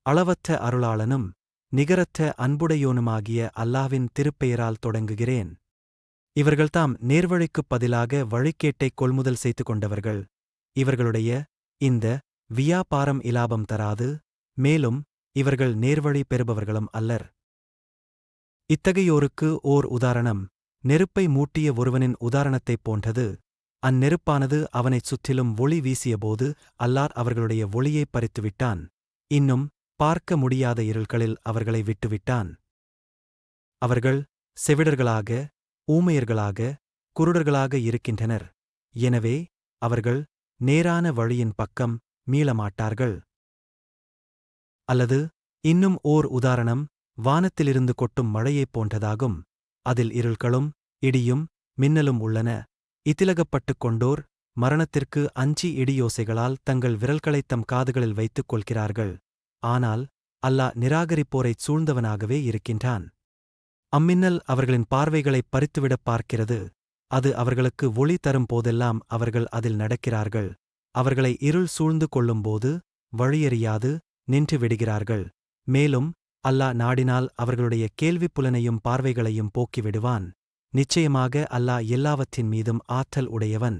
அளவற்ற அருளாளனும் நிகரற்ற அன்புடையோனுமாகிய அல்லாஹ்வின் திருப்பெயரால் தொடங்குகிறேன். இவர்கள்தாம் நேர்வழிக்குப் பதிலாக வழிகேட்டைக் கொள்முதல் செய்து கொண்டவர்கள். இவர்களுடைய இந்த வியாபாரம் இலாபம் தராது, மேலும் இவர்கள் நேர்வழி பெறுபவர்களும் அல்லர். இத்தகையோருக்கு ஓர் உதாரணம் நெருப்பை மூட்டிய ஒருவனின் உதாரணத்தைப் போன்றது. அந்நெருப்பானது அவனைச் சுற்றிலும் ஒளி வீசியபோது அல்லாஹ் அவர்களுடைய ஒளியைப் பறித்துவிட்டான். இன்னும் பார்க்க முடியாத இருள்களில் அவர்களை விட்டுவிட்டான். அவர்கள் செவிடர்களாக, ஊமையர்களாக, குருடர்களாக இருக்கின்றனர். எனவே அவர்கள் நேரான வழியின் பக்கம் மீளமாட்டார்கள். அல்லது இன்னும் ஓர் உதாரணம் வானத்திலிருந்து கொட்டும் மழையைப் போன்றதாகும். அதில் இருள்களும் இடியும் மின்னலும் உள்ளன. இதிலகப்பட்டுக் கொண்டோர் மரணத்திற்கு அஞ்சி இடியோசைகளால் தங்கள் விரல்களைத் தம் காதுகளில் வைத்துக் கொள்கிறார்கள். ஆனால் அல்லாஹ் நிராகரிப்போரைச் சூழ்ந்தவனாகவே இருக்கின்றான். அம்மின்னல் அவர்களின் பார்வைகளைப் பறித்துவிடப் பார்க்கிறது. அது அவர்களுக்கு ஒளி தரும் போதெல்லாம் அவர்கள் அதில் நடக்கிறார்கள். அவர்களை இருள் சூழ்ந்து கொள்ளும்போது வழியறியாது நின்று விடுகிறார்கள். மேலும் அல்லாஹ் நாடினால் அவர்களுடைய கேள்விப்புலனையும் பார்வைகளையும் போக்கிவிடுவான். நிச்சயமாக அல்லாஹ் எல்லாவற்றின் மீதும் ஆற்றல் உடையவன்.